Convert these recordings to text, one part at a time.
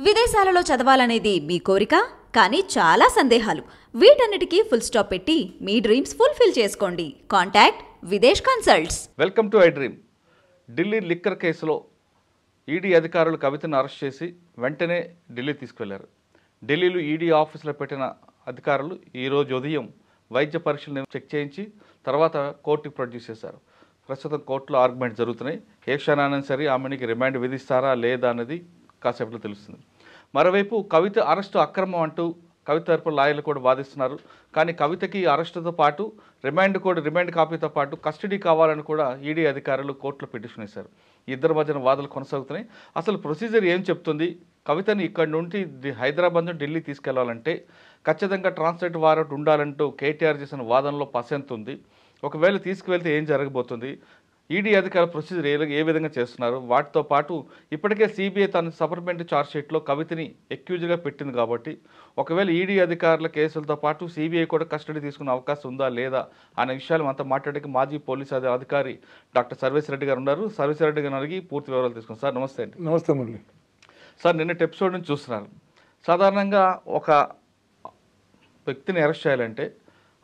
విదేశాలలో చదవాలనేది మీ కోరిక, కానీ చాలా సందేహాలు. వీటన్నిటికీ ఫుల్ స్టాప్ పెట్టి మీ డ్రీమ్స్ ఫుల్ఫిల్ చేసుకోండి. Contact Videsh consults. Welcome to I dream. Delhi liquor కేసులో ఈడీ అధికారులు కవితను అరెస్ట్ చేసి వెంటనే ఢిల్లీ తీసుకువెళ్లారు. ఢిల్లీలో ఈడీ ఆఫీసులో పెట్టిన అధికారులు ఈరోజు ఉదయం వైద్య పరీక్షలను చెక్ చేయించి తర్వాత కోర్టుకు ప్రొడ్యూస్ చేశారు. ప్రస్తుతం కోర్టులో ఆర్గ్యుమెంట్ జరుగుతున్నాయి. ఏ క్షణాన్ని సరే ఆమెకి రిమాండ్ విధిస్తారా లేదా అన్నది కాసేపట్లో తెలుస్తుంది. మరోవైపు కవిత అరెస్టు అక్రమం అంటూ కవిత తరపు లాయర్లు కూడా వాదిస్తున్నారు. కానీ కవితకి అరెస్టుతో పాటు రిమాండ్ కాపీతో పాటు కస్టడీ కావాలని కూడా ఈడీ అధికారులు కోర్టులో పిటిషన్ వేశారు. ఇద్దరు మధ్యన వాదనలు కొనసాగుతున్నాయి. అసలు ప్రొసీజర్ ఏం చెప్తుంది? కవితని ఇక్కడి నుండి హైదరాబాద్ నుండి ఢిల్లీ తీసుకెళ్లాలంటే ఖచ్చితంగా ట్రాన్స్లేట్ వారెంట్ ఉండాలంటూ కేటీఆర్ చేసిన వాదనలో పసెంతుంది. ఒకవేళ తీసుకువెళ్తే ఏం జరగబోతుంది? ఈడీ అధికారుల ప్రొసీజర్ ఏ విధంగా చేస్తున్నారు? వాటితో పాటు ఇప్పటికే సిబిఐ తన సప్లిమెంటరీ ఛార్జ్షీట్లో కవితని అక్యూజ్గా పెట్టింది కాబట్టి ఒకవేళ ఈడీ అధికారుల కేసులతో పాటు సిబిఐ కూడా కస్టడీ తీసుకునే అవకాశం ఉందా లేదా అనే విషయాలు అంతా మాట్లాడడానికి మాజీ పోలీసు అధికారి డాక్టర్ సర్వేశ్వర రెడ్డి గారు ఉన్నారు. సర్వేశ్వర రెడ్డి గారిని అడిగి పూర్తి వివరాలు తీసుకున్నాం. సార్ నమస్తే అండి. నమస్తే మురళి. సార్, నిన్నటి ఎపిసోడ్ నుంచి చూస్తున్నారు. సాధారణంగా ఒక వ్యక్తిని అరెస్ట్ చేయాలంటే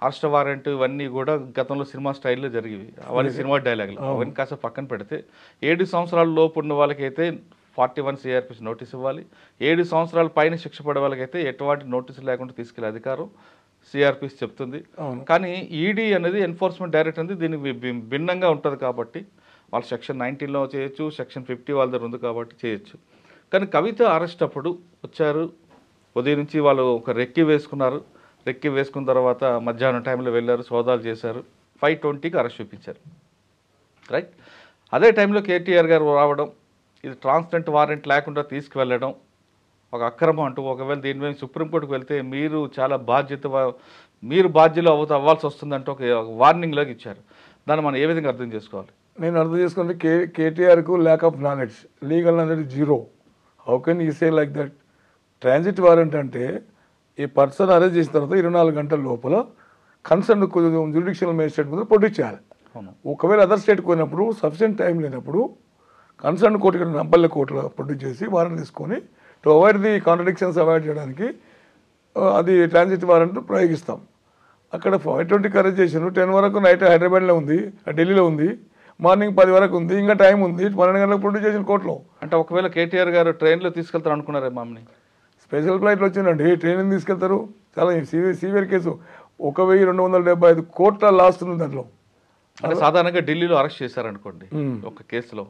అరెస్ట్ వారెంట్ ఇవన్నీ కూడా గతంలో సినిమా స్టైల్లో జరిగేవి. అవన్నీ సినిమా డైలాగులు. అవన్నీ కాస్త పక్కన పెడితే 7 సంవత్సరాల లోపు ఉన్న వాళ్ళకైతే 41 CRPC నోటీస్ ఇవ్వాలి. 7 సంవత్సరాల పైన శిక్ష పడే వాళ్ళకైతే ఎటువంటి నోటీసులు లేకుండా తీసుకెళ్లే అధికారం CRPC చెప్తుంది. కానీ ఈడీ అనేది ఎన్ఫోర్స్మెంట్ డైరెక్టర్ అనేది దీనికి భిన్నంగా ఉంటుంది కాబట్టి వాళ్ళు సెక్షన్ 19లో చేయొచ్చు, సెక్షన్ 50 వాళ్ళ దగ్గర ఉంది కాబట్టి చేయొచ్చు. కానీ కవిత అరెస్ట్ అప్పుడు వచ్చారు. ఉదయం నుంచి వాళ్ళు ఒక రెక్కి వేసుకున్న తర్వాత మధ్యాహ్నం టైంలో వెళ్ళారు, సోదాలు చేశారు. 5:20కి అరెస్ట్ చూపించారు. రైట్. అదే టైంలో కేటీఆర్ గారు రావడం, ఇది ట్రాన్స్లేట్ వారెంట్ లేకుండా తీసుకువెళ్ళడం ఒక అక్రమం అంటూ, ఒకవేళ దీని మీద సుప్రీంకోర్టుకు వెళ్తే మీరు చాలా బాధ్యులు అవ్వాల్సి వస్తుందంటూ ఒక వార్నింగ్ లాగా ఇచ్చారు. దాన్ని మనం ఏ విధంగా అర్థం చేసుకోవాలి? నేను అర్థం చేసుకుంటే కేటీఆర్కు lack of knowledge, legal knowledge zero. How can you say like that? Transit warrant అంటే ఈ పర్సన్ అరెస్ట్ చేసిన తర్వాత 24 గంటల లోపల కన్సర్న్ జ్యుడిషియల్ మేజిస్ట్రేట్ ముందు ప్రొడ్యూస్ చేయాలి. ఒకవేళ అదర్ స్టేట్ పోయినప్పుడు సఫిషియెంట్ టైం లేనప్పుడు కన్సర్న్ కోర్టు ఇక్కడ నంపల్లి కోర్టులో ప్రొడ్యూస్ చేసి వారెంట్ తీసుకొని to avoid the contradictions avoid చేయడానికి అది ట్రాన్సిట్ వారెంట్ ప్రయోగిస్తాం. అక్కడ 5:20కి అరెస్ట్ చేశారు. 10 వరకు నైట్ హైదరాబాద్లో ఉంది, ఢిల్లీలో ఉంది, మార్నింగ్ 10 వరకు ఉంది, ఇంకా టైం ఉంది. 12 గంటలకు ప్రొడ్యూస్ చేసిన కోర్టులో. అంటే ఒకవేళ కేటీఆర్ గారు ట్రైన్లో తీసుకెళ్తారు అనుకున్నారే మామని? స్పెషల్ ఫ్లైట్లో వచ్చిందండి. ట్రైనింగ్ తీసుకెళ్తారు. చాలా సివియర్ కేసు. 1275 కోట్ల లాస్ట్ ఉంది దాంట్లో. అంటే సాధారణంగా ఢిల్లీలో అరెస్ట్ చేశారనుకోండి ఒక కేసులో,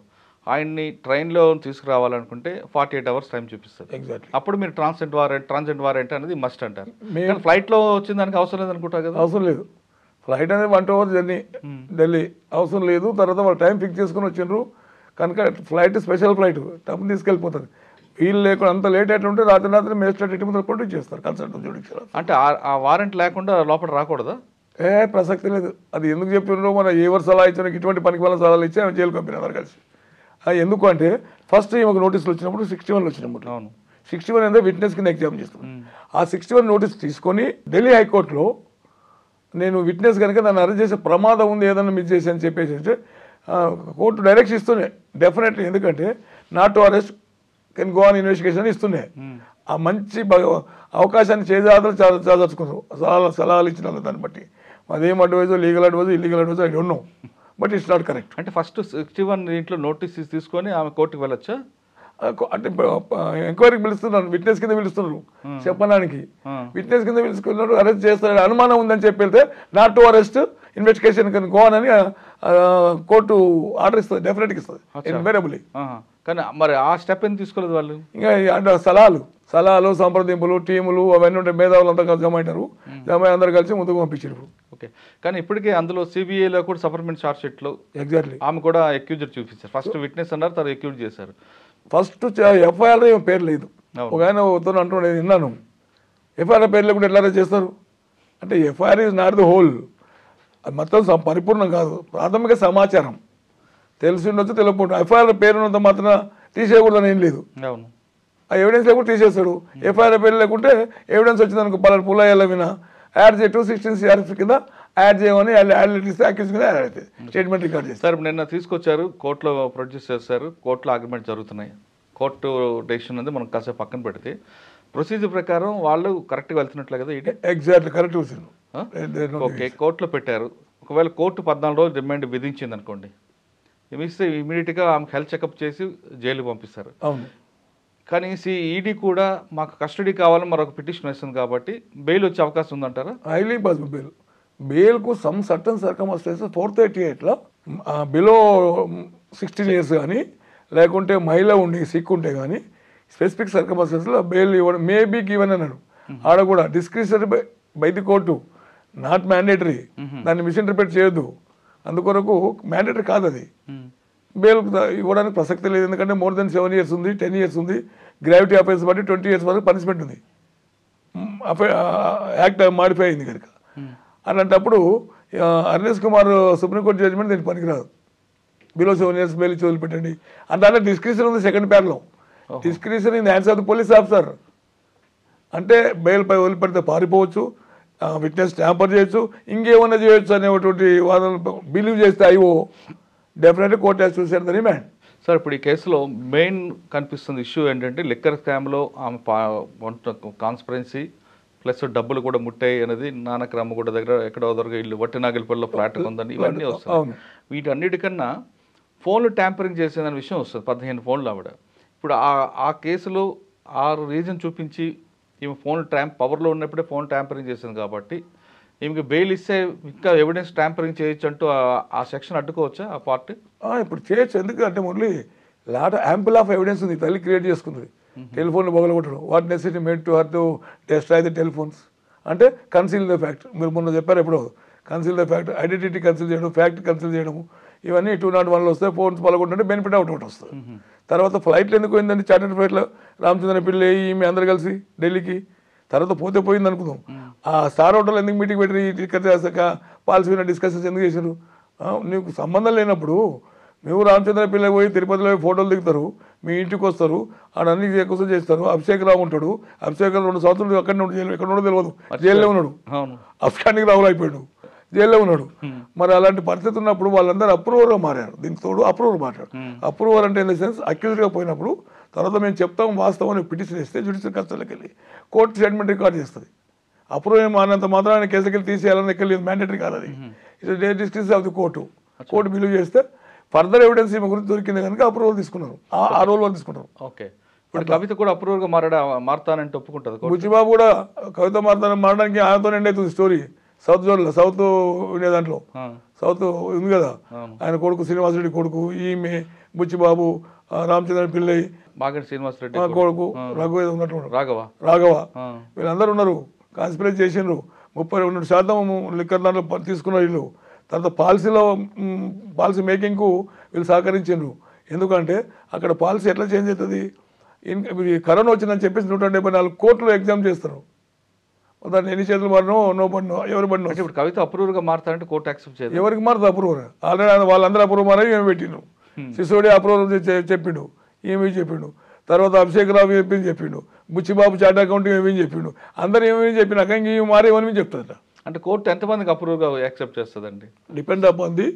ఆయన్ని ట్రైన్లో తీసుకురావాలనుకుంటే 48 అవర్స్ టైం చూపిస్తారు. ఎగ్జాక్ట్లీ. అప్పుడు మీరు ట్రాన్సిట్ వారెంట్ అనేది మస్ట్ అంటారు. ఫ్లైట్లో వచ్చిన దానికి అవసరం లేదు అనుకుంటా కదా? అవసరం లేదు. ఫ్లైట్ అనేది 1 hour జర్నీ ఢిల్లీ, అవసరం లేదు. తర్వాత వాళ్ళు టైం ఫిక్స్ చేసుకుని వచ్చిండ్రు కనుక ఫ్లైట్ స్పెషల్ ఫ్లైట్ టప్ తీసుకెళ్ళిపోతుంది. వీళ్ళు లేకుండా అంత లేట్ అయితే రాత్రి మేజిస్ట్రేట్ ఇంటి ముందు ప్రొడ్యూస్ చేస్తారు కన్సల్ట్ జ్యుడిషియల్. అంటే ఆ వారెంట్ లేకుండా లోపల రాకూడదా? ప్రసక్తి లేదు. అది ఎందుకు చెప్పినారో మన ఎవరు సలహా ఇచ్చిన ఇటువంటి పనికి వాళ్ళ సలహాలు ఇచ్చి ఆమె జైలు పంపిన అందరు కలిసి. ఎందుకు అంటే ఫస్ట్ ఒక నోటీసులు వచ్చినప్పుడు 61 వచ్చినప్పుడు, అవును 61 అనేది విట్నెస్ కింద ఎగ్జామ్ చేస్తాం. ఆ 61 నోటీస్ తీసుకొని ఢిల్లీ హైకోర్టులో నేను విట్నెస్ కనుక నన్ను అరెస్ట్ చేసే ప్రమాదం ఉంది, ఏదన్నా మిస్ చేసి అని చెప్పేసి కోర్టు డైరెక్షన్ ఇస్తూనే డెఫినెట్లీ, ఎందుకంటే not to arrest can go on investigation ఇస్తున్నాయి. ఆ మంచి అవకాశాన్ని చేజాదర్చుకున్నారు సలహాలు ఇచ్చిన దాన్ని బట్టి. అదేం advice, legal advice, illegal advice I don't know, but it's not correct. అంటే ఫస్ట్ 61 దీంట్లో నోటీస్ తీసుకొని ఆమె కోర్టుకు వెళ్ళొచ్చా? అంటే ఎంక్వైరీకి పిలుస్తున్నారు, విట్నెస్ కింద పిలుస్తున్నారు చెప్పడానికి. విట్నెస్ కింద పిలుచుకున్నారు, అరెస్ట్ చేస్తారు అనుమానం ఉందని చెప్పి వెళ్తే not to arrest investigation can go on అని కోర్టు ఆర్డర్ ఇస్తుంది, డెఫినెట్గా ఇస్తుంది ఇన్వేరబుల్లీ. కానీ మరి ఆ స్టెప్ ఎందుకు తీసుకోలేదు వాళ్ళు? ఇంకా అంటే సలహాలు సంప్రదింపులు టీములు అవన్నీ ఉంటాయి. మేధావులు అంతా కలిసి జమ అయినారు, అందరు కలిసి ముందుకు పంపించారు. ఓకే. కానీ ఇప్పటికే అందులో సిబిఐలో కూడా సప్లిమెంటరీ ఛార్జ్షీట్లో ఎగ్జాక్ట్లీ ఆమె కూడా అక్యూజర్ చూపించారు. ఫస్ట్ విట్నెస్ అన్నారు, తర్వాత అక్యూజ్ చేశారు. ఫస్ట్ ఎఫ్ఐఆర్ ఏమో పేరు లేదు. ఒక ఆయన వద్దని అంటుండే విన్నాను, ఎఫ్ఐఆర్ పేరు లేకుండా ఎట్లా చేస్తారు అంటే FIR is not the whole, అది మొత్తం పరిపూర్ణం కాదు. ప్రాథమిక సమాచారం తెలిసి ఉండొచ్చు, తెలియకపోవచ్చు. ఎఫ్ఐఆర్ పేరున్నంత మాత్రం తీసేయకూడదని ఏం లేదు. అవును. ఆ ఎవిడెన్స్ లేకుండా తీసేస్తాడు. ఎఫ్ఐఆర్ పేరు లేకుంటే ఎవిడెన్స్ వచ్చిందనుకో పలానా పుల్లయ్యల వినా యాడ్ చేయ 216 CRPC కింద యాడ్ చేయమని అక్యూజ్ కింద యాడ్ అవుతుంది, స్టేట్మెంట్ రికార్డ్ చేస్తారు. సార్ నిన్న తీసుకొచ్చారు, కోర్టులో ప్రొడ్యూస్ చేస్తారు, కోర్టులో ఆర్గ్యుమెంట్ జరుగుతున్నాయి. కోర్టు డెసిషన్ అనేది మనం కాసేపు పక్కన పెడితే ప్రొసీజర్ ప్రకారం వాళ్ళు కరెక్ట్గా వెళ్తున్నట్లే కదా ఈడీ? ఎగ్జాక్ట్లీ కరెక్ట్ వచ్చింది. ఓకే, కోర్టులో పెట్టారు. ఒకవేళ కోర్టు 14 రోజులు రిమాండ్ విధించింది అనుకోండి, ఇస్తే ఇమీడియట్గా ఆమెకు హెల్త్ చెకప్ చేసి జైలుకి పంపిస్తారు. అవును. కానీ ఈడీ కూడా మాకు కస్టడీ కావాలని మరొక పిటిషన్ వేస్తుంది కాబట్టి బెయిల్ వచ్చే అవకాశం ఉందంటారా? Highly possible. బెయిల్కు సమ్ సర్టన్ సర్కమ్స్టాన్సెస్ 438లో బిలో 16 years కానీ లేకుంటే మహిళ ఉండి సిక్ ఉంటే కానీ స్పెసిఫిక్ సర్కమ్స్టాన్సెస్లో బెయిల్ ఇవ్వడం మేబీ గివెన్ అన్నాడు. ఆడ కూడా discretionary by the court, not mandatory. దాన్ని మిస్ఇంటర్ప్రిట్ చేయొద్దు. అందుకొరకు మ్యాండేటరీ కాదు అది. బెయిల్ ఇవ్వడానికి ప్రసక్తి లేదు. ఎందుకంటే మోర్ దెన్ 7 years ఉంది, 10 years ఉంది. గ్రావిటీ అఫెన్స్ బట్టి 20 years వరకు పనిష్మెంట్ ఉంది. యాక్ట్ మాడిఫై అయింది కనుక. అలాంటప్పుడు అర్నేష్ కుమార్ సుప్రీంకోర్టు జడ్జిమెంట్ దీనికి పనికిరాదు. బిలో 7 years బెయిల్ ఇచ్చి వదిలిపెట్టండి అంటే దాంట్లో డిస్క్రిప్షన్ ఉంది. సెకండ్ ప్యార్లో description in hands of the police officer. అంటే బెయిల్ పై వదిలిపెడితే పారిపోవచ్చు, విట్నెస్ ట్యాంపర్ చేయొచ్చు, ఇంకేమన్నా చేయొచ్చు అనేటువంటి వాదనలు బిలీవ్ చేస్తే అయ్యో definitely court has to send the remand. Sir, ఇప్పుడు ఈ కేసులో మెయిన్ కనిపిస్తుంది ఇష్యూ ఏంటంటే లిక్కర్ స్కామ్లో ఆమె కాన్స్పరెన్సీ ప్లస్ డబ్బులు కూడా ముట్టాయి అనేది నానక్రామగూడ దగ్గర ఎక్కడో దగ్గర ఇల్లు వట్టినాగిలిపల్లిలో ఫ్లాట్ ఉందని ఇవన్నీ వస్తాయి. వీటన్నిటికన్నా ఫోన్లు ట్యాంపరింగ్ చేసేదనే విషయం వస్తుంది. 15 ఫోన్లు ఆవిడ. ఇప్పుడు ఆ కేసులో 6 రీజన్ చూపించి ఈమె ఫోన్ పవర్లో ఉన్నప్పుడే ఫోన్ ట్యాంపరింగ్ చేసింది కాబట్టి ఈమెకి బెయిల్ ఇస్తే ఇంకా ఎవిడెన్స్ ట్యాంపరింగ్ చేయొచ్చు అంటూ ఆ సెక్షన్ అడ్డుకోవచ్చా ఆ పార్ట్? ఇప్పుడు చేయొచ్చు. ఎందుకంటే only lot ample of evidence ఉంది. తల్లి క్రియేట్ చేసుకుంది. టెలిఫోన్లు పగలగొట్టడం, what necessity made to her to destroy the telephones అంటే కన్సీల్ ద ఫ్యాక్ట్. మీరు మొన్న చెప్పారు ఎప్పుడో, conceal the fact, identity conceal చేయడం, ఫ్యాక్ట్ కన్సీల్ చేయడము, ఇవన్నీ 201లో వస్తే ఫోన్స్ పగలగొట్టుంటే బెనిఫిట్ అవుట్ వస్తుంది. తర్వాత ఫ్లైట్లు ఎందుకు పోయిందంటే చార్టర్డ్ ఫ్లైట్లో రామచంద్ర పిల్లి ఈమె అందరు కలిసి ఢిల్లీకి. తర్వాత పోతే పోయింది అనుకుందాం. ఆ స్టార్ హోటల్ ఎందుకు మీటింగ్ పెట్టి టికెట్ చేశాక పాలసీ మీద డిస్కషన్స్ ఎందుకు చేశారు? నీకు సంబంధం లేనప్పుడు నువ్వు రామచంద్ర పిల్లకి పోయి తిరుపతిలో ఫోటోలు దిగుతారు, మీ ఇంటికి వస్తారు, ఆడన్నీ కోసం చేస్తారు. అభిషేక్ రావు ఉంటాడు. అభిషేక్ రావు 2 సంవత్సరాలు అక్కడనే ఉండి జైలు, ఎక్కడ ఉన్నాడో తెలియదు, జైల్లో ఉన్నాడు. అఫ్ఘానికి రావులు అయిపోయాడు, జైల్లో ఉన్నాడు. మరి అలాంటి పరిస్థితి ఉన్నప్పుడు వాళ్ళందరూ అప్రూవర్గా మారారు. దీనికి తోడు అప్రూవర్ మాట్లాడు. అప్రూవర్ అంటే ఇన్ ద సెన్స్ అక్యూజ్డ్గా పోయినప్పుడు తర్వాత మేము చెప్తాం వాస్తవం అని పిటిషన్ ఇస్తే జ్యుడిషియల్ కస్టడీకి వెళ్ళి కోర్టు స్టేట్మెంట్ రికార్డ్ చేస్తుంది. అప్రూవ్ మారినంత మాత్రాన్ని కేసుకి వెళ్ళి తీసేయాలని ఎక్కలేదు, మ్యాండేటరీ కాదు అది. It's description of the court. Court believe చేస్తే ఫర్దర్ ఎవిడెన్స్ ఈమె గురించి దొరికింది కనుక అప్రూవల్ తీసుకున్నారు. ఆ రోల్ వాళ్ళు తీసుకుంటారు. ఓకే, ఇప్పుడు కవిత కూడా అప్రూవర్గా మారుతానంటే ఒప్పుకుంటుంది. బుచ్చిబాబు కూడా కవిత మారడానికి ఆయనతో ఎండ్ అవుతుంది స్టోరీ. సౌత్ జోన్లో, సౌత్ ఇండియా దాంట్లో సౌత్ ఉంది కదా, ఆయన కొడుకు శ్రీనివాసరెడ్డి కొడుకు, ఈమె బుచ్చిబాబు, రామచంద్ర పిల్లై, మాగంటి శ్రీనివాసరెడ్డి కొడుకు రఘు ఉన్నట్టు రాఘవ, వీళ్ళందరూ ఉన్నారు. కాన్స్పిరేట్ చేసిండ్రు. 32% లిక్కర్ దాంట్లో తీసుకున్నారు వీళ్ళు. తర్వాత పాలసీ మేకింగ్కు వీళ్ళు సహకరించారు. ఎందుకంటే అక్కడ పాలసీ ఎట్లా చేంజ్ అవుతుంది, కరోనా వచ్చిందని చెప్పేసి 174 కోట్లు ఎగ్జామ్ చేస్తారు. దాన్ని ఎన్ని చేతులు పడినో నో పడినో ఎవరు పడినో. ఇప్పుడు కవిత అప్రూవర్గా మారుతారంటే కోర్టు యాక్సెప్ట్ చేయదు. ఎవరికి మారుతుంది అప్రూవర్? ఆల్రెడీ వాళ్ళందరూ అప్రూవ్ మారే ఏమి పెట్టిండు. సిసోడి అప్రూవర్ చెప్పిండు, ఏమి చెప్పిండు. తర్వాత అభిషేక్ రావు చెప్పిండు, బుచ్చిబాబు చార్ట్ అకౌంట్ ఏమేమి చెప్పిండు. అందరూ ఏమేమి చెప్పినాక ఇంక మారే ఏమని చెప్తారట. అంటే కోర్టు ఎంతమందికి అప్రూవ్గా యాక్సెప్ట్ చేస్తుందండి? Depend upon the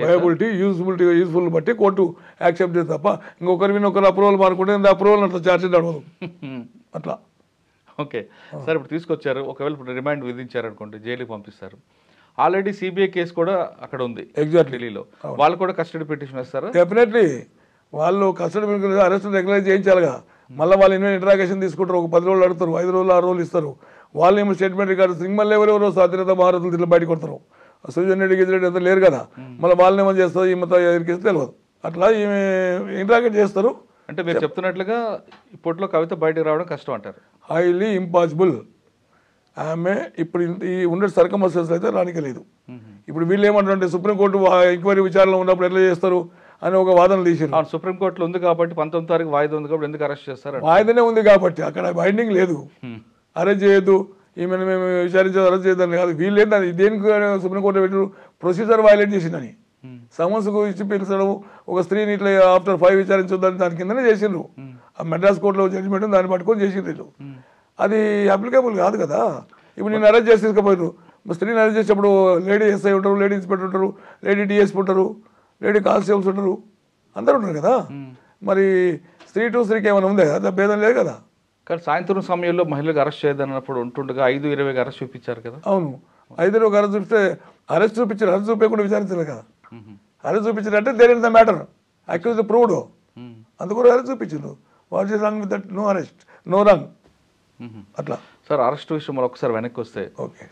viability, useful బట్టి కోర్టు యాక్సెప్ట్ చేస్తుంది తప్ప ఇంకొకరి మీద ఒకరు అప్రూవల్ మారుకుంటే అప్రూవల్ అట్లా ఛార్జ్ నడవదు అట్లా. ఓకే సార్, ఇప్పుడు తీసుకొచ్చారు. ఒకవేళ ఇప్పుడు రిమాండ్ విధించారు అనుకోండి, జైలుకి పంపిస్తారు. ఆల్రెడీ సిబిఐ కేసు కూడా అక్కడ ఉంది ఎగ్జాక్ట్లీ ఢిల్లీలో. వాళ్ళు కూడా కస్టడీ పిటిషన్ వేస్తారా? డెఫినెట్లీ వాళ్ళు కస్టడీ అరెస్ట్ రెగ్యులైజ్ చేయించాలిగా. మళ్ళీ వాళ్ళు ఇంట్రాగేషన్ తీసుకుంటారు. ఒక 10 రోజులు అడుగుతారు, 5 రోజులు 6 రోజులు ఇస్తారు. వాళ్ళు ఏమో స్టేట్మెంట్ రికార్డు సింగల్ ఎవరెవరో స్వాధీనత భారతులు దీంట్లో బయట కొడతారు. సుజన్ రెడ్డి గిజిరెడ్డి అంతా లేరు కదా, మళ్ళీ వాళ్ళని ఏమో చేస్తారు, ఈమెతో ఎదురుకేసి తెలియదు. అట్లా ఈమె ఇంట్రాగేట్ చేస్తారు. అంటే మీరు చెప్తున్నట్లుగా ఇప్పట్లో కవిత బయటకు రావడం కష్టం అంటారు? Highly impossible. ఆమె ఇప్పుడు ఈ ఉన్న సర్కమ్స్టెన్సెస్ అయితే రానిక లేదు. ఇప్పుడు వీళ్ళు ఏమంటారంటే సుప్రీంకోర్టు ఎంక్వైరీ విచారణలో ఉన్నప్పుడు ఎట్లా చేస్తారు అని ఒక వాదన తీసారు. సుప్రీంకోర్టులో ఉంది కాబట్టి 19వ తారీఖు వాయిదా ఉంది కాబట్టి ఎందుకు అరెస్ట్ చేస్తారు? వాయిదానే ఉంది కాబట్టి అక్కడ బైండింగ్ లేదు. అరెస్ట్ చేయొద్దు, ఈమెను మేము విచారించేది అరెస్ట్ చేయదని కాదు. వీళ్ళు ఏంటంటే దేనికి సుప్రీంకోర్టులో పెట్టారు, ప్రొసీజర్ వైలేట్ చేసిందని. సమన్స్కు ఇచ్చి పిలిచడం, ఒక స్త్రీని ఇట్లా ఆఫ్టర్ 5 విచారించొద్దని దాని కిందనే చేసిండ్రు. ఆ మెడ్రాస్ కోర్టులో జడ్జిమెంట్ దాన్ని పట్టుకొని చేసిండ్రు. అది అప్లికేబుల్ కాదు కదా. ఇప్పుడు నేను అరెస్ట్ చేసి తీసుకుపోయారు. స్త్రీని అరెస్ట్ చేసేటప్పుడు లేడీ ఎస్ఐ ఉంటారు, లేడీ ఇన్స్పెక్టర్ ఉంటారు, లేడీ డిఎస్పీ ఉంటారు, లేడీ కానిస్టేబుల్స్ ఉంటారు, అందరూ ఉంటారు కదా. మరి స్త్రీ టు స్త్రీకి ఏమైనా ఉందే కదా, భేదం లేదు కదా. కానీ సాయంత్రం సమయంలో మహిళలకు అరెస్ట్ చేయదన్నప్పుడు ఉంటుండగా 5:20కి అరెస్ట్ చూపించారు కదా. అవును, 5 అరెస్ట్ చూపిస్తే అరెస్ట్ చూపించారు, అరెస్ట్ చూపించకుండా విచారించలేదు కదా. అరెస్ట్ చూపించారంటే there is the matter, accuse proved, అందుకు అరెస్ట్ చూపించారు. What is wrong with that? No arrest, no wrong అట్లా. సార్ అరెస్ట్ విషయంలో ఒకసారి వెనక్కి వస్తే, ఓకే,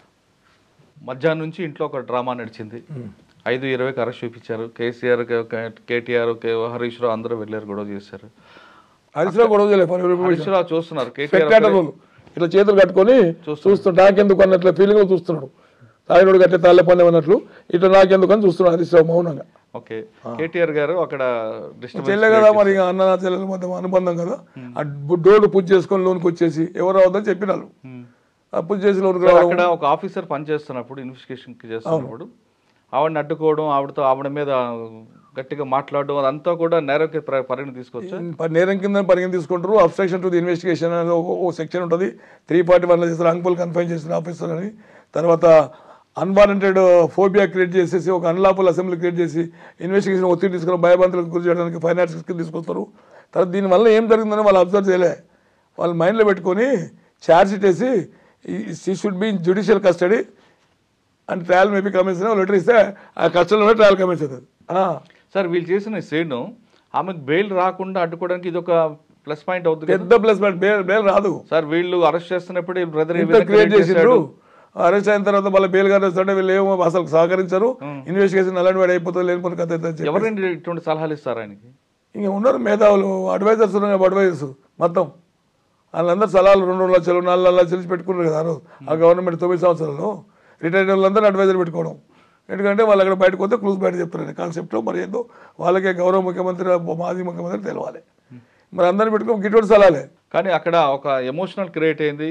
మధ్యాహ్నం నుంచి ఇంట్లో ఒక డ్రామా నడిచింది. 5:20కి అరెస్ట్ చూపించారు. కేసీఆర్, కేటీఆర్, హరీష్ రావు అందరూ వెళ్ళారు, గొడవ చేశారు. హరీష్ రావు గొడవ హరీష్ రావు చూస్తున్నారు, ఇట్లా చేతులు కట్టుకొని చూస్తున్నాడు, నాకెందుకు అన్నట్లు ఫీలింగ్ చూస్తున్నాడు. తాగినోడు కట్టే తాళ్ళ పని అన్నట్లు ఇట్లా నాకెందుకు అని చూస్తున్నాడు హరీష్ రావు మౌనంగా. ఓకే, కేటీఆర్ గారు అక్కడ చెల్లె కదా మరి, అన్న చెల్లెల మధ్య అనుబంధం కదా. ఆ డోర్లు పూజ చేసుకొని లోనికి వచ్చేసి ఎవరు రావద్దని చెప్పినారు. పూజ చేసి లోనికి అక్కడ ఒక ఆఫీసర్ పనిచేస్తున్నప్పుడు, ఇన్వెస్టిగేషన్ చేస్తున్నప్పుడు ఆవిడని అడ్డుకోవడం, ఆవిడ మీద గట్టిగా మాట్లాడడం, అదంతా కూడా నేరం పరిగణ తీసుకోవచ్చు. నేరం కింద పరిగణ తీసుకుంటారు. అబ్స్ట్రక్షన్ టు ది ఇన్వెస్టిగేషన్ అని ఓ సెక్షన్ ఉంటుంది. 341 చేస్తారు, అంకుల్ కన్ఫైన్ చేసిన ఆఫీసర్ అని. తర్వాత అన్వాంటెడ్ ఫోబియా క్రియేట్ చేసేసి, ఒక అన్లాఫుల్ అసెంబ్లీ క్రియేట్ చేసి ఇన్వెస్టిగేషన్ ఒత్తిడి తీసుకుని భయభ్రాంతులకు గురి చేయడానికి ఫైనాన్స్ కింద తీసుకొస్తారు. తర్వాత దీనివల్ల ఏం జరిగిందని వాళ్ళు అబ్జర్వ్ చేయలే, వాళ్ళు మైండ్లో పెట్టుకొని ఛార్జ్ షీట్ వేసి she should be in judicial custody and trial maybe commission letter ఇస్తే ఆ కస్టడీలోనే ట్రయల్ కమిషన్ అవుతుంది. సార్ వీళ్ళు చేసిన సీన్ ఆమెకు బెయిల్ రాకుండా అడ్డుకోవడానికి ఇది ఒక ప్లస్ పాయింట్ అవుతుంది, పెద్ద ప్లస్ పాయింట్. బెయిల్ రాదు సార్. వీళ్ళు అరెస్ట్ చేస్తున్నప్పుడు బ్రదర్ క్రియేట్ చేసిండ్రు. అరెస్ట్ అయిన తర్వాత మళ్ళీ బెయిల్ గారు వస్తుంటే వీళ్ళు ఏమో అసలు సహకరించారు. ఇన్వెస్టిగేషన్ అలాంటి వాడు అయిపోతుంది, లేనిపోతే కథ. ఎవరండి ఇటువంటి సలహాలు ఇస్తారు ఆయనకి? ఇంకా ఉన్నారు మేధావులు, అడ్వైజర్స్ ఉన్నాయి, అడ్వైజర్స్ మొత్తం. వాళ్ళందరూ సలహాలు 2 లక్షలు 4 లక్షలు పెట్టుకున్నారు కదా ఆ రోజు. ఆ గవర్నమెంట్ 9 సంవత్సరాలు రిటైర్డ్ వాళ్ళందరూ అడ్వైజర్ పెట్టుకోవడం. ఎందుకంటే వాళ్ళు అక్కడ బయటకు వస్తే క్లూజ్ బయట చెప్తారని కాన్సెప్ట్. మరి ఏందో వాళ్ళకే గౌరవ ముఖ్యమంత్రి, మాజీ ముఖ్యమంత్రి తెలవాలి. మరి అందరిని పెట్టుకోవడం గిటువంటి సలహాలే. కానీ అక్కడ ఒక ఎమోషనల్ క్రియేట్ అయింది.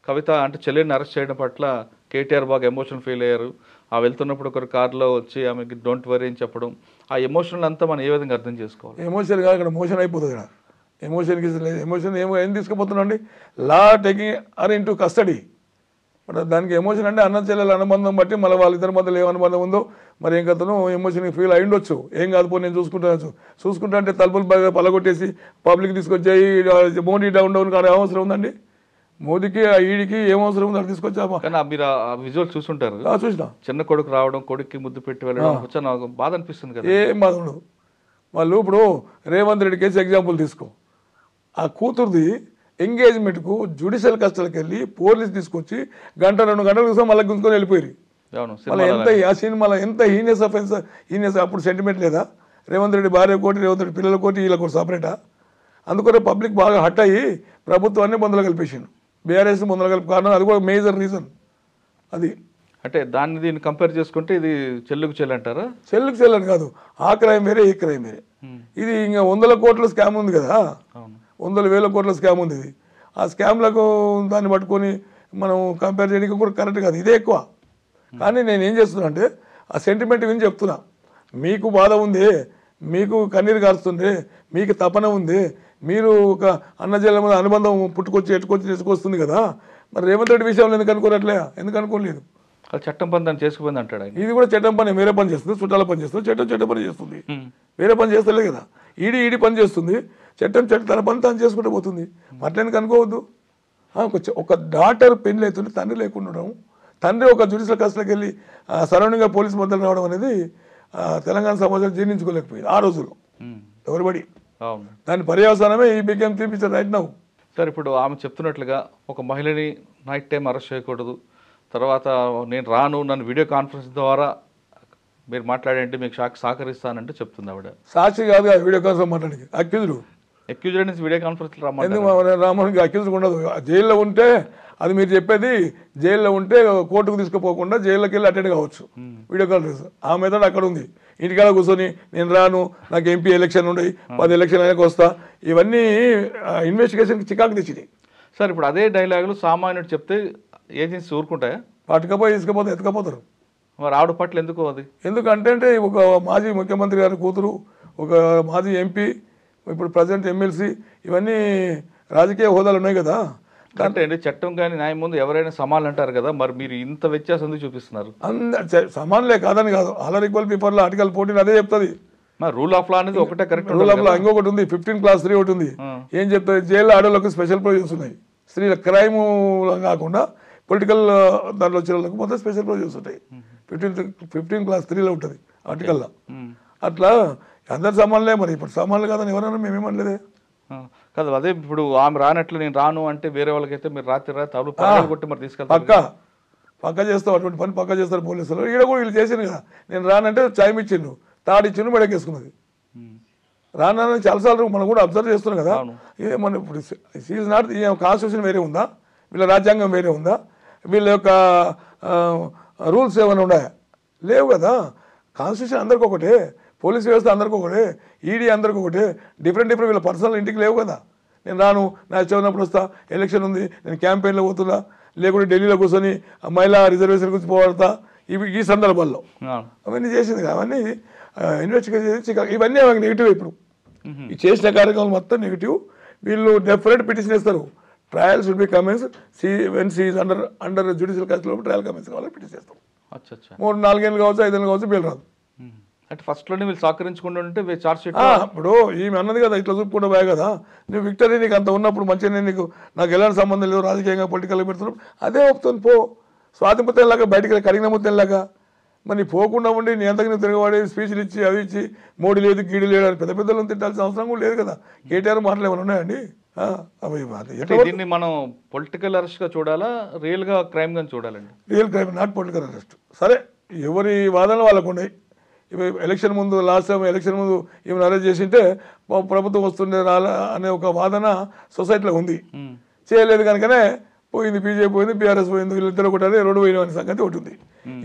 కవిత అంటే చెల్లెని అరెస్ట్ చేయడం పట్ల కేటీఆర్ బాగా ఎమోషనల్ ఫీల్ అయ్యారు. ఆ వెళ్తున్నప్పుడు ఒకరు కార్లో వచ్చి ఆమెకి డోంట్ వరీ అని చెప్పడం, ఆ ఎమోషనల్ అంతా మనం ఏ విధంగా అర్థం చేసుకోవాలి? ఎమోషన్ కాదు, ఇక్కడ మోషన్ అయిపోతుంది. ఇక్కడ ఎమోషన్కి లేదు. ఎమోషన్ ఏం తీసుకుపోతున్నాండి, law taking her into custody. But దానికి ఎమోషన్ అంటే అన్న చెల్లెల అనుబంధం బట్టి మళ్ళీ వాళ్ళిద్దరి మధ్యలో ఏ అనుబంధం ఉందో మరి ఏం కథను ఎమోషన్కి ఫీల్ అయి ఉండొచ్చు. ఏం కాదు పో నేను చూసుకుంటా అంటే తలుపులు బాగా పలగొట్టేసి పబ్లిక్ తీసుకొచ్చాయి మోడీ డౌన్ కానీ అవసరం ఉందండి? మోదీకి ఈడికి ఏం అవసరం ఉంది? అది తీసుకొచ్చామా? కానీ మీరు ఆ విజువల్ చూసుంటారు, చూసినా. చిన్న కొడుకు రావడం, కొడుక్కి ముద్దు పెట్టి వెళ్ళడం నాకు బాధ అనిపిస్తుంది కదా. ఏం బాధ ఉండదు. వాళ్ళు ఇప్పుడు రేవంత్ రెడ్డి కేసు ఎగ్జాంపుల్ తీసుకో. ఆ కూతురుది ఎంగేజ్మెంట్కు జ్యుడిషియల్ కస్టడీకి వెళ్ళి పోలీసు తీసుకొచ్చి 1-2 గంటల కోసం మళ్ళీ గుంజుకొని వెళ్ళిపోయి. మళ్ళీ ఎంత ఆ సినిమాలో ఎంత హీనియస్ అఫెన్స్, హీనియస్. అప్పుడు సెంటిమెంట్ లేదా? రేవంత్ రెడ్డి భార్య కోటి, రేవంత్ రెడ్డి పిల్లల కోటి, వీళ్ళ కోటి సపరేటా? అందుకనే పబ్లిక్ బాగా హట్ అయ్యి ప్రభుత్వాన్ని బొందలు కలిపేసిండు. బీఆర్ఎస్ బొందలు కలిపి కారణం అది కూడా మేజర్ రీజన్. అది అంటే దీన్ని కంపేర్ చేసుకుంటే ఇది చెల్లుకు చెల్లి అంటారా? చెల్లుకు చెల్లని కాదు, ఆ క్రైమ్ వేరే, ఈ క్రైమ్ వేరే. ఇది ఇంకా 100 కోట్ల స్కామ్ ఉంది కదా, 100,000 కోట్ల స్కామ్ ఉంది. ఇది ఆ స్కామ్లకు దాన్ని పట్టుకొని మనం కంపేర్ చేయడానికి కూడా కరెక్ట్ కాదు, ఇదే ఎక్కువ. కానీ నేను ఏం చేస్తున్నా అంటే ఆ సెంటిమెంట్ విని చెప్తున్నా. మీకు బాధ ఉంది, మీకు కన్నీరు కారుస్తుంది, మీకు తపన ఉంది, మీరు ఒక అన్నజల్ల మీద అనుబంధం ఎట్టుకొస్తుంది కదా. మరి రేవంత్ రెడ్డి విషయంలో ఎందుకు అనుకోనట్లే? ఎందుకు అనుకోలేదు? చట్టం పని దాన్ని చేసుకుపోయింది అంటాడు. ఇది కూడా చట్టం పని, వేరే పని చేస్తుంది, చుట్టాల పని చేస్తుంది. చట్టం పని చేస్తుంది, వేరే పని చేస్తలే కదా. ఈడీ పని చేస్తుంది, చట్టం తన పని తాను చేసుకుంటూ పోతుంది. అట్లెందుకు అనుకోవద్దు? ఒక డాటర్ పెళ్లి అవుతుంది, తండ్రి లేకుండా ఉండడం, తండ్రి ఒక జ్యుడిషియల్ కస్టడీకి వెళ్ళి సరౌండింగ్గా పోలీసు మద్దతు రావడం అనేది తెలంగాణ సమాజం జీర్ణించుకోలేకపోయింది ఆ రోజుల్లో ఎవరిబడి. దాని పర్యవసానమే he became teacher right now. Sir ఇప్పుడు ఆమె చెప్తున్నట్లుగా ఒక మహిళని నైట్ టైం అరెస్ట్ చేయకూడదు, తర్వాత నేను రాను, నన్ను వీడియో కాన్ఫరెన్స్ ద్వారా మీరు మాట్లాడంటే మీకు సహకరిస్తానంటే చెప్తుంది ఆవిడ. సాక్షి కాదు వీడియో కాన్ఫరెన్స్ మాట్లాడి అక్యూజ్డ్ నుంచి వీడియో కాన్ఫరెన్స్ రామోహన్కి అక్యూజ్డ్ ఉండదు. జైల్లో ఉంటే అది మీరు చెప్పేది, జైల్లో ఉంటే కోర్టుకు తీసుకుపోకుండా జైల్లోకి వెళ్ళి అటెండ్ కావచ్చు వీడియో కాన్ఫరెన్స్. ఆ మెథడ్ అక్కడ ఉంది. ఇంటికాడ కూర్చొని నేను రాను, నాకు ఎంపీ ఎలక్షన్ ఉన్నాయి, 10 ఎలక్షన్ అయినాక వస్తా, ఇవన్నీ ఇన్వెస్టిగేషన్కి చికాకు తెచ్చినాయి. సార్ ఇప్పుడు అదే డైలాగులు సామాన్యుడు చెప్తే ఏజెన్సీ ఊరుకుంటాయా? పట్టుకపోయి ఎత్తుకపోతారు. మరి ఆవిడ పట్ల ఎందుకు అది? ఎందుకంటే ఒక మాజీ ముఖ్యమంత్రి గారి కూతురు, ఒక మాజీ ఎంపీ, ఇప్పుడు ప్రజెంట్ ఎమ్మెల్సీ, ఇవన్నీ రాజకీయ హోదాలు ఉన్నాయి కదా. అంటే అండి చట్టం కానీ న్యాయం ముందు ఎవరైనా సమానం అంటారు కదా, మరి మీరు ఇంత వ్యత్యాసం చూపిస్తున్నారు. సమానలే కాదని కాదు, all are equal people article 14 అదే చెప్తుంది. రూల్ ఆఫ్ లా అనేది ఒకటే కరెక్ట్. రూల్ ఆఫ్ లా ఇంకొకటి ఉంది, 15 Clause 3 ఒకటి ఉంది. ఏం చెప్తారు, జైల్లో ఆడవాళ్ళకు స్పెషల్ ప్రొవిజన్స్ ఉన్నాయి. స్త్రీల క్రైమ్ కాకుండా పొలిటికల్ దాంట్లో వచ్చిన వాళ్ళకి మొత్తం స్పెషల్ ప్రొవిజన్స్ ఉంటాయి. 15 Clause 3లో ఉంటుంది ఆర్టికల్లో. అట్లా అందరు సమానులే. మరి ఇప్పుడు సమానులు కాదని ఎవరన్నా మేమేమనలేదే కదా. అదే ఇప్పుడు ఆమె రానట్లు నేను రాను అంటే వేరే వాళ్ళకైతే మీరు రాత్రి తబలు కొట్టి మరి తీసుకెళ్తారు. పక్కా చేస్తావు, అటువంటి పని పక్కా చేస్తారు పోలీసులు. ఈడ కూడా వీళ్ళు చేసింది కదా, నేను రానంటే చాయ్ ఇచ్చిండు, తాడిచ్చిండు, మెడకేసుకున్నది. రానని చాలాసార్లు మనం కూడా అబ్జర్వ్ చేస్తున్నాం కదా. మన ఇప్పుడు సీజ్ నాట్ కాన్స్టిట్యూషన్ వేరే ఉందా, వీళ్ళ రాజ్యాంగం వేరే ఉందా, వీళ్ళ యొక్క రూల్స్ ఏమైనా ఉన్నాయా? లేవు కదా. కాన్స్టిట్యూషన్ అందరికి ఒకటే, పోలీస్ వ్యవస్థ అందరికి ఒకటే, ఈడీ అందరికి ఒకటే. డిఫరెంట్ వీళ్ళ పర్సనల్ ఇంటికి లేవు కదా. నేను రాను, నా చదివినప్పుడు వస్తా, ఎలక్షన్ ఉంది, నేను క్యాంపెయిన్లో పోతున్నా, లేకుంటే ఢిల్లీలో కూర్చొని మహిళా రిజర్వేషన్ గురించి పోరాడతా, ఈ సందర్భాల్లో అవన్నీ చేసింది. అవన్నీ ఇన్వెస్టిగేట్ చేసి ఇవన్నీ నెగిటివ్. ఇప్పుడు ఈ చేసిన కార్యక్రమాలు మొత్తం నెగిటివ్. వీళ్ళు డెఫినెట్ పిటిషన్ ఇస్తారు. Trial should be commence when she is under judicial కస్టడీలో ట్రయల్ కమెన్స్ కావాలని పిటిషన్ చేస్తాం. 3-4 ఏళ్ళు కావచ్చు, 5 ఏళ్ళు కావచ్చు, బెయిల్ రాదు. అంటే ఫస్ట్లోనే వీళ్ళు సహకరించుకుంటూ ఉంటే చార్జ్ షీట్ ఇప్పుడు ఈమె అన్నది కదా, ఇట్లా చూపుకుంటూ పోయా కదా, నువ్వు విక్టరీ నీకు అంత ఉన్నప్పుడు మంచిగా నీకు నాకు ఎలాంటి సంబంధం లేదు, రాజకీయంగా పొలిటికల్గా పెడుతున్నావు, అదే ఒప్పుతుంది పో. స్వాతంత్రంలాగా బయటకు కడిగినములాగా మరి పోకుండా ఉండి నీ ఎంతకు నువ్వు తిరగబడి స్పీచ్లు ఇచ్చి అవి ఇచ్చి మోడీ లేదు గీడి లేదు అని పెద్ద పెద్దలను తిట్టాల్సిన అవసరం కూడా లేదు కదా. కేటీఆర్ మాటలు ఏమైనా ఉన్నాయండి? దీన్ని మనం పొలిటికల్ అరెస్ట్ గా చూడాలా, రియల్ గా క్రైమ్ గా చూడాలండి? Real crime, not political arrest. సరే, ఎవరి వాదనలు వాళ్ళకు ఉన్నాయి. ఎలక్షన్ ముందు లాస్ట్ టైం ఎలక్షన్ ముందు ఈమెను అరెస్ట్ చేసింటే ప్రభుత్వం వస్తుండే రాలా అనే ఒక వాదన సొసైటీలో ఉంది. చేయలేదు కనుకనే పోయింది, బీజేపీ పోయింది, బీఆర్ఎస్ పోయింది, వీళ్ళిద్దరు ఒకటి రోడ్డు పోయిన అనే సంగతి ఒకటి ఉంది.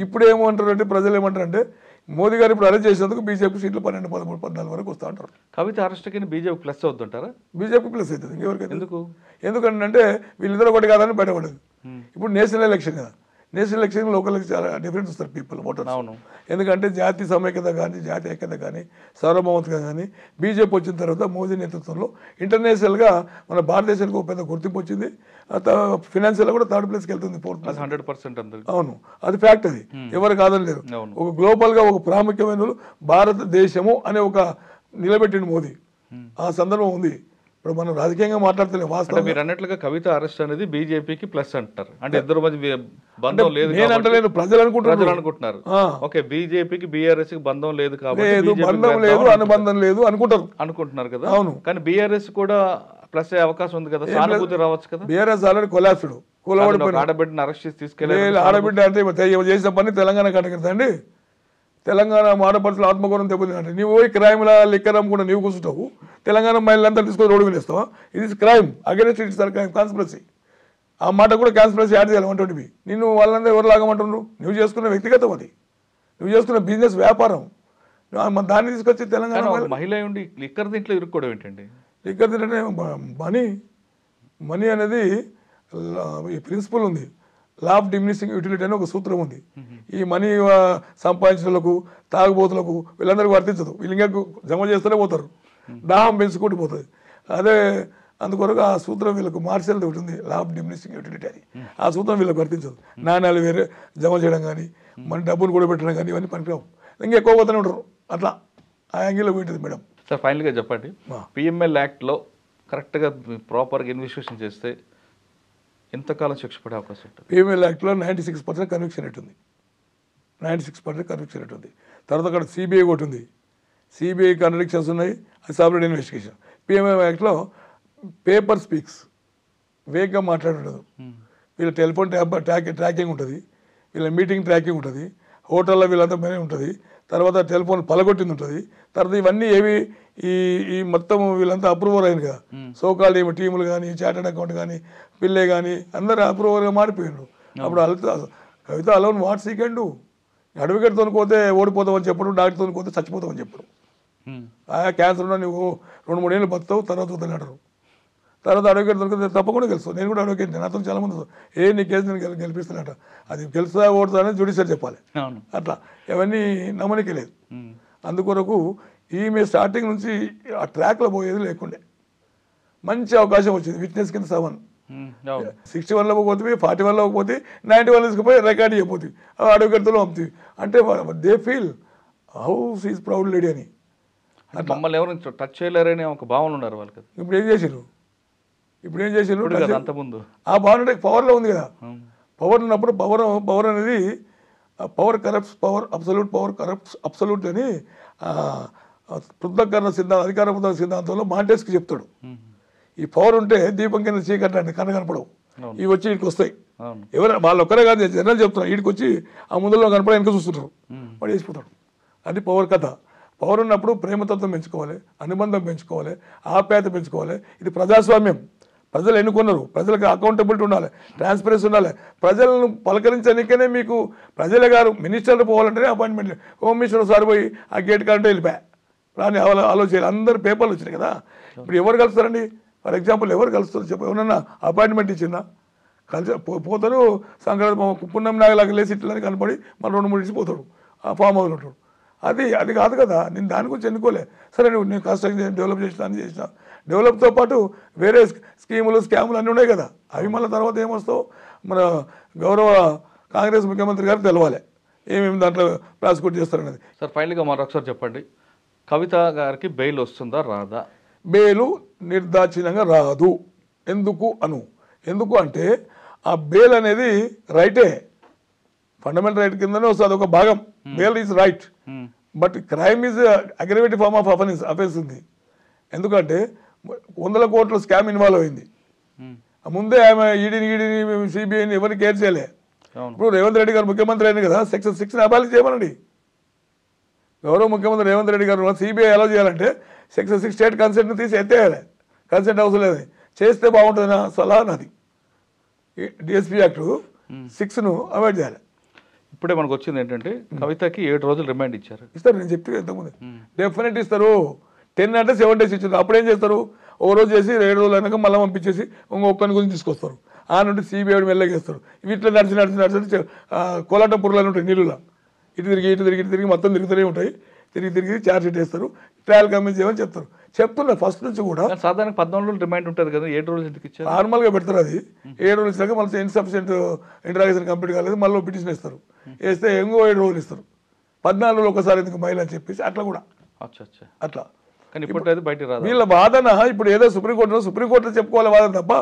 ఇప్పుడు ఏమంటారు అంటే ప్రజలు ఏమంటారంటే మోదీ గారు ఇప్పుడు అరెస్ట్ చేసేందుకు బీజేపీ సీట్లు 12, 13, 14 వరకు వస్తూ ఉంటారు. కవిత అరెస్ట్ కి బీజేపీ ప్లస్ అవుతుంటారా? బీజేపీ ప్లస్ అవుతుంది. ఇంకెవరికి? ఎందుకంటే వీళ్ళిద్దరు ఒకటి కాదని బయటపడదు. ఇప్పుడు నేషనల్ ఎలక్షన్ కదా, నేషనల్ ఎలక్షన్ లోకల్కి చాలా డిఫరెన్స్ వస్తారు పీపుల్ ఓటర్స్. ఎందుకంటే జాతి సమైక్యత కానీ, జాతి ఐక్యత కానీ, సార్వభౌమత కానీ బీజేపీ వచ్చిన తర్వాత మోదీ నేతృత్వంలో ఇంటర్నేషనల్గా మన భారతదేశానికి ఒక పెద్ద గుర్తింపు వచ్చింది. ఫినాన్షియల్గా కూడా 3rd ప్లేస్కి వెళ్తుంది, 4th ప్లేస్. 100%. అవును, అది ఫ్యాక్ట్. అది ఎవరు కాదని లేదు. ఒక గ్లోబల్గా ఒక ప్రాముఖ్యమైన భారతదేశము అనే ఒక నిలబెట్టింది మోదీ. ఆ సందర్భం ఉంది. ఇప్పుడు మనం రాజకీయంగా మాట్లాడుతున్నాం. వాస్తవం మీరు అన్నట్లుగా కవిత అరెస్ట్ అనేది బీజేపీకి ప్లస్ అంటారు. అంటే ఇద్దరు మధ్య బంధం లేదు, నేను అంటలేను, ప్రజలు అనుకుంటున్నారు. ఓకే, బీజేపీకి బీఆర్ఎస్ కి బంధం లేదు కాబట్టి బంధం లేదు, అనుబంధం లేదు అనుకుంటున్నారు కదా. అవును, కానీ బీఆర్ఎస్ కూడా ప్లస్ అయ్యే అవకాశం ఉంది కదా, సానుభూతి రావచ్చు కదా. బీఆర్ఎస్ ఆల్రెడీ కొలాప్స్డ్, కూలబడిపోయిన ఆడబిడ్డని అరెస్ట్ చేసి తీసుకెళ్ళి, ఆడబిడ్డ అంటే చేసిన పని తెలంగాణ కట్టగడతాండి. తెలంగాణ ఆడపడుచులు ఆత్మగౌరవం దెబ్బతింటే నువ్వు పోయి క్రైమ్లా లిక్కర్ కూడా నీవు కూర్చుంటావు. తెలంగాణ మహిళలంతా తీసుకొని రోడ్డు వేస్తావా? ఇది crime, against it's crime, conspiracy. ఆ మాట కూడా కాన్స్పిరసీ యాడ్ చేయాలి 120B. నిన్ను వాళ్ళందరూ ఎవరు లాగమంటున్నారు? నువ్వు చేసుకున్న వ్యక్తిగతం, అది నువ్వు చేసుకున్న బిజినెస్ వ్యాపారం, దాన్ని తీసుకొచ్చి తెలంగాణ మహిళ ఉండి లిక్కర్ దీంట్లో ఇరుక్కోవడం ఏంటండి? లిక్కర్ తింటే మనీ అనేది ఈ ప్రిన్సిపల్ ఉంది, లా ఆఫ్ డిమినిషింగ్ యూటిలిటీ అని ఒక సూత్రం ఉంది. ఈ మనీ సంపాదించులకు, తాగుబోతులకు వీళ్ళందరికీ వర్తించదు. వీళ్ళు ఇంకా జమ చేస్తూనే పోతారు, దాహం పెంచుకుంటూ పోతుంది. అదే అందుకొరకు ఆ సూత్రం వీళ్ళకు మార్షల్ ఒకటి ఉంది, లా ఆఫ్ డిమినిషింగ్ యూటిలిటీ అని. ఆ సూత్రం వీళ్ళకి వర్తించదు. నాణ్యాలు వేరే జమ చేయడం కానీ, మన డబ్బులు కూడా పెట్టడం కానీ ఇవన్నీ పనికిరావు. ఇంకా ఎక్కువ పోతూనే ఉంటారు. అట్లా ఆ యాంగిల్లో పోయింటుంది మేడం. సార్, ఫైనల్గా చెప్పండి, పిఎంఎల్ యాక్ట్లో కరెక్ట్గా ప్రాపర్గా ఇన్వెస్టిగేషన్ చేస్తే ఎంతకాలం శిక్ష పడే అవకాశం ఉంటుంది? పిఎంఎల్ యాక్ట్లో 96% కన్విక్షన్ రేట్ ఉంది. 96% కన్విక్షన్ రేట్ ఉంది. తర్వాత అక్కడ సిబిఐ ఒకటి ఉంది, సిబిఐ కన్విక్షన్స్ ఉన్నాయి, అది సపరేట్ ఇన్వెస్టిగేషన్. పిఎంఎల్ యాక్ట్లో పేపర్ స్పీక్స్, వేగంగా మాట్లాడుండదు. వీళ్ళ టెలిఫోన్ ట్రాకింగ్ ఉంటుంది, వీళ్ళ మీటింగ్ ట్రాకింగ్ ఉంటుంది, హోటల్లో వీళ్ళంతా పని ఉంటుంది, తర్వాత టెలిఫోన్ పలగొట్టింది ఉంటుంది. తర్వాత ఇవన్నీ ఏవి ఈ మొత్తం వీళ్ళంతా అప్రూవర్ అయింది కదా, సోకాల్డ్ ఏమి టీములు కానీ, చార్టెడ్ అకౌంట్ కానీ, పిల్లే కానీ అందరూ అప్రూవర్గా మారిపోయినారు. అప్పుడు Kavitha alone what she can do? అడ్వకేట్తో పోతే ఓడిపోతామని చెప్పడం, డాక్టర్తో పోతే చచ్చిపోతామని చెప్పడం. క్యాన్సర్ ఉన్నా నువ్వు 2-3 ఏళ్ళు బతుకుతావు, తర్వాత వద్దని అంటారు. తర్వాత అడ్వకేట్ దొరికితే తప్పకుండా గెలుస్తావు. నేను కూడా అడ్వకేట్, నాతో చాలామంది నీ కేసు నేను గెలిపిస్తానట. అది గెలుస్తా ఓడుతా అనేది జ్యుడిషియల్ చెప్పాలి. అట్లా ఇవన్నీ నమ్మనికే లేదు. అందుకొరకు ఈమె స్టార్టింగ్ నుంచి ఆ ట్రాక్లో పోయేది లేకుండే మంచి అవకాశం వచ్చింది. విట్నెస్ కింద 61లో పోతుంది, 41లో పోతే 91 తీసుకుపోయి రికార్డ్ అయిపోతుంది, అడ్వకేట్తో పంపుతుంది. అంటే they feel how she's proud lady అని. మమ్మల్ని ఎవరు టచ్ చేయలేరని ఒక భావన ఉన్నారు వాళ్ళకి. ఇప్పుడు ఏం చేసిర్రు అంత ముందు ఆ భావన అంటే పవర్లో ఉంది కదా. పవర్ ఉన్నప్పుడు పవర్ అనేది power corrupts power, absolute power corrupts absolute అని పృథక్కరణ సిద్ధాంతం, అధికార పృథక సిద్ధాంతంలో మాంటెస్కి చెప్తాడు. ఈ పవర్ ఉంటే దీపం కింద చీకట్లండి, కనపడవు. ఇవి వచ్చి వీటికి వస్తాయి. ఎవరు వాళ్ళు ఒక్కరే కాదు, జనరల్ చెప్తున్నారు. వీటికి వచ్చి ఆ ముందులో కనపడే వెనక చూస్తుంటారు, వాడు వేసిపోతాడు. అది పవర్ కథ. పవర్ ఉన్నప్పుడు ప్రేమతత్వం పెంచుకోవాలి, అనుబంధం పెంచుకోవాలి, ఆప్యాయత పెంచుకోవాలి. ఇది ప్రజాస్వామ్యం. ప్రజలు ఎన్నుకున్నారు, ప్రజలకు అకౌంటబిలిటీ ఉండాలి, ట్రాన్స్పరెన్సీ ఉండాలి. ప్రజలను పలకరించడానికనే మీకు ప్రజలే గారు మినిస్టర్లు పోవాలంటేనే అపాయింట్మెంట్. హోమ్ మినిస్టర్ ఒకసారి పోయి ఆ గేట్ కంటే వెళ్ళిపోయా రాని ఆలోచన. అందరు పేపర్లు వచ్చినాయి కదా. ఇప్పుడు ఎవరు కలుస్తారండి? ఫర్ ఎగ్జాంపుల్ ఎవరు కలుస్తారు చెప్పు? ఎవరన్నా అపాయింట్మెంట్ ఇచ్చిందా? కలిసి పోతారు. సంక్రాంతి పుణ్యం నాగలాగా లేసి ఇట్లని కనపడి మన 2-3 ఇచ్చి పోతాడు, ఆ ఫామ్ హౌస్లో ఉంటాడు. అది కాదు కదా. నేను దాని గురించి ఎన్నుకోలే. సరే నేను కన్స్ట్రక్షన్ డెవలప్ చేసిన అన్ని చేసిన. డెవలప్తో పాటు వేరే స్కీములు స్కాములు అన్నీ ఉన్నాయి కదా. అవి మళ్ళీ తర్వాత ఏమొస్తావు మన గౌరవ కాంగ్రెస్ ముఖ్యమంత్రి గారికి తెలవాలి ఏమేమి దాంట్లో ప్రాసిక్యూట్ చేస్తారనేది. సార్ ఫైనల్గా మరొకసారి చెప్పండి, కవిత గారికి బెయిల్ వస్తుందా రాదా? బెయిలు నిర్దాక్షిణ్యంగా రాదు. ఎందుకు అంటే ఆ బెయిల్ అనేది రైటే, ఫండమెంటల్ రైట్ కిందనే వస్తుంది, ఒక భాగం. Bail is right, but crime is aggravative form of offence ఉంది. ఎందుకంటే 100 కోట్ల స్కామ్ ఇన్వాల్వ్ అయింది. ముందే ఆమె ఈడీని సిబిఐని ఎవరిని కేర్ చేయలే. ఇప్పుడు రేవంత్ రెడ్డి గారు ముఖ్యమంత్రి అయిన కదా, సెక్షన్ 6 అబాలిష్ చేయమనండి. గౌరవ ముఖ్యమంత్రి రేవంత్ రెడ్డి గారు సిబిఐ ఎలా చేయాలంటే సెక్షన్ 6 స్టేట్ కన్సెంట్ని తీసి ఎత్తేయాలి. కన్సెంట్ అవసరం లేదు, చేస్తే బాగుంటుంది నా సలహా నాది. డిఎస్పీ యాక్ట్ 6ను అవాయిడ్ చేయాలి. ఇప్పుడే మనకు వచ్చింది ఏంటంటే కవితకి 7 రోజులు రిమాండ్ ఇచ్చారు. ఇస్తారు, నేను చెప్తే ఎంతమంది డెఫినెట్ ఇస్తారు. 10 అంటే 7 days ఇచ్చారు. అప్పుడు ఏం చేస్తారు? ఓ రోజు చేసి 7 రోజులు అయినాక మళ్ళీ పంపించేసి ఒక్కని గురించి తీసుకొస్తారు. ఆ నుండి సిబిఐ మెల్లగేస్తారు. వీటిలో నడిచి కోలాటం పురుగులు ఉంటాయి నీళ్ళలో, ఇటు తిరిగి మొత్తం తిరుగుతూనే ఉంటాయి. తిరిగి ఛార్జ్ షీట్ వేస్తారు, ట్రయల్ కమిషన్ చేయమని చెప్తున్నా ఫస్ట్ నుంచి కూడా. సాధారణ 14 రోజులు రిమాండ్ ఉంటుంది కదా, 7 రోజులు ఎందుకు ఇచ్చారు? నార్మల్గా పెడతారు. అది 7 రోజులు ఇచ్చాక మళ్ళీ ఇన్సఫిషియెంట్ ఇంటరాగేషన్ కంప్లీట్ కాలేదు, మళ్ళీ పిటిషన్ ఇస్తారు. వేస్తే ఇంకో 7 రోజులు ఇస్తారు. 14 రోజులు ఒకసారి ఎందుకు మహిళ అని చెప్పేసి అట్లా కూడా అట్లా. కానీ ఇప్పుడు బయట రాదు వీళ్ళ వాదన. ఇప్పుడు ఏదో సుప్రీంకోర్టులో చెప్పుకోవాలి వాదన తప్ప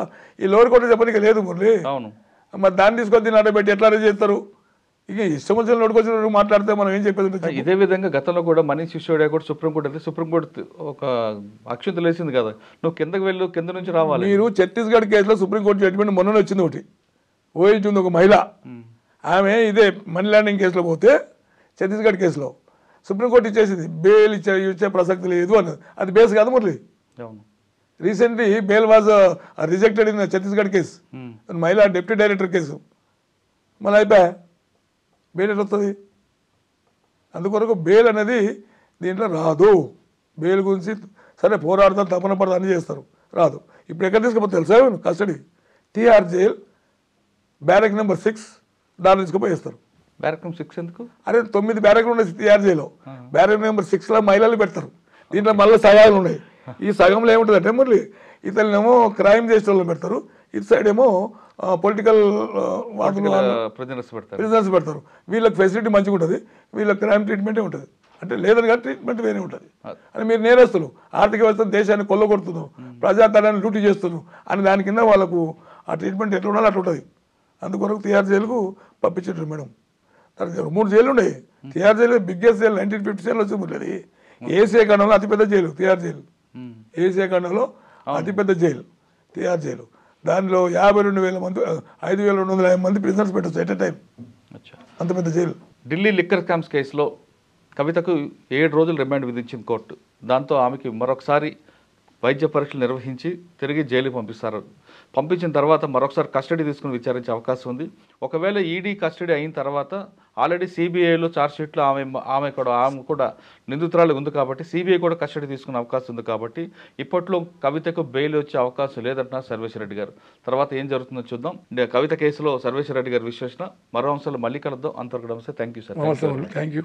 ఈ లోవర్ కోర్టులో చెప్పడానికి లేదు మురళి. అవును, మరి దాన్ని తీసుకొని దీన్ని అడ్డబెట్టి ఎట్లా చేస్తారు? ఇక ఇష్టం వచ్చిన నోటుకొచ్చిన మాట్లాడితే మనం ఏం చెప్పేది? ఇదే విధంగా గతంలో కూడా మనీష్ సిసోడియా కూడా సుప్రీంకోర్టు ఒక అక్షంతలు వేసింది కదా, నువ్వు కిందకి వెళ్ళు, కింద నుంచి రావాలి. మీరు ఛత్తీస్గఢ్ కేసులో సుప్రీంకోర్టు జడ్జిమెంట్ మొన్న వచ్చింది ఒకటి. ఓఎల్టీ ఉంది, ఒక మహిళ, ఆమె ఇదే మనీ లాండరింగ్ కేసులో పోతే ఛత్తీస్గఢ్ కేసులో సుప్రీంకోర్టు ఇచ్చేసింది బెయిల్ ఇచ్చే ప్రసక్తి లేదు అన్నది. అది బేస్ కాదు Murali. Recently bail was rejected in Chhattisgarh case, మహిళా డిప్యూటీ డైరెక్టర్ కేసు. మళ్ళీ అయిపోయా, బెయిల్ ఎట్లా వస్తుంది? అందుకొరకు బెయిల్ అనేది దీంట్లో రాదు. బెయిల్ గురించి సరే పోరాడతారు, తపన పడతా అని చేస్తారు, రాదు. ఇప్పుడు ఎక్కడ తీసుకుపోతే తెలుసా? Custody TR jail barrack number 6 దాన్ని తీసుకుపోయి వేస్తారు. బ్యారక్ నెంబర్ 6 ఎందుకు? అరే 9 బ్యారక్లు ఉన్నాయి టీఆర్ జైల్లో. బ్యారక్ నెంబర్ 6లో మహిళలు పెడతారు. దీంట్లో మళ్ళీ సగాలు ఉన్నాయి. ఈ సగంలో ఏముంటుంది అంటే మళ్ళీ ఇతరులేమో క్రైమ్ చేసే వాళ్ళని పెడతారు, ఇటు సైడ్ ఏమో పొలిటికల్ ప్రిజనర్స్ పెడతారు. వీళ్ళకి ఫెసిలిటీ మంచిగా ఉంటుంది, వీళ్ళకి క్రైమ్ ట్రీట్మెంటే ఉంటుంది. అంటే లేదని కానీ ట్రీట్మెంట్ వేరే ఉంటుంది. అని మీరు నేరస్తులు, ఆర్థిక వ్యవస్థ దేశాన్ని కొల్లగొడుతున్నారు, ప్రజాధనాన్ని లూటీ చేస్తున్నారు అని దాని కింద వాళ్ళకు ఆ ట్రీట్మెంట్ ఎట్లా ఉండాలో అట్లా ఉంటుంది. అందుకొరకు టీఆర్ జైలుకు పంపించారు మేడం. 3 జైలు ఉన్నాయి. టీఆర్ జైలు బిగ్గెస్ట్ జైలు 1957 వచ్చింది. ఏసీఐ ఖండంలో అతిపెద్ద జైలు టీఆర్ జైలు. ఏసీఐ ఖండంలో అతిపెద్ద జైలు టీఆర్ జైలు. దానిలో 52,000 మంది 5,250 మంది ప్రిజనర్స్ పెట్టచ్చు ఎట్ ఎ టైం. అంత పెద్ద జైలు. ఢిల్లీ లిక్కర్ స్కామ్స్ కేసులో కవితకు 7 రోజులు రిమాండ్ విధించింది కోర్టు. దాంతో ఆమెకి మరొకసారి వైద్య పరీక్షలు నిర్వహించి తిరిగి జైలుకి పంపిస్తారు. పంపించిన తర్వాత మరొకసారి కస్టడీ తీసుకుని విచారించే అవకాశం ఉంది. ఒకవేళ ఈడీ కస్టడీ అయిన తర్వాత ఆల్రెడీ సిబిఐలో ఛార్జ్షీట్లో ఆమె కూడా నిందితురాలు ఉంది కాబట్టి సిబిఐ కూడా కస్టడీ తీసుకునే అవకాశం ఉంది. కాబట్టి ఇప్పట్లో కవితకు బెయిల్ వచ్చే అవకాశం లేదంటున్నారు సర్వేశ్వర రెడ్డి గారు. తర్వాత ఏం జరుగుతుందో చూద్దాం. కవిత కేసులో సర్వేశ్వర రెడ్డి గారి విశ్లేషణ మరో అంశాలు మళ్ళీ కలుద్దాం. అంతవరకు thank you sir. Thank you.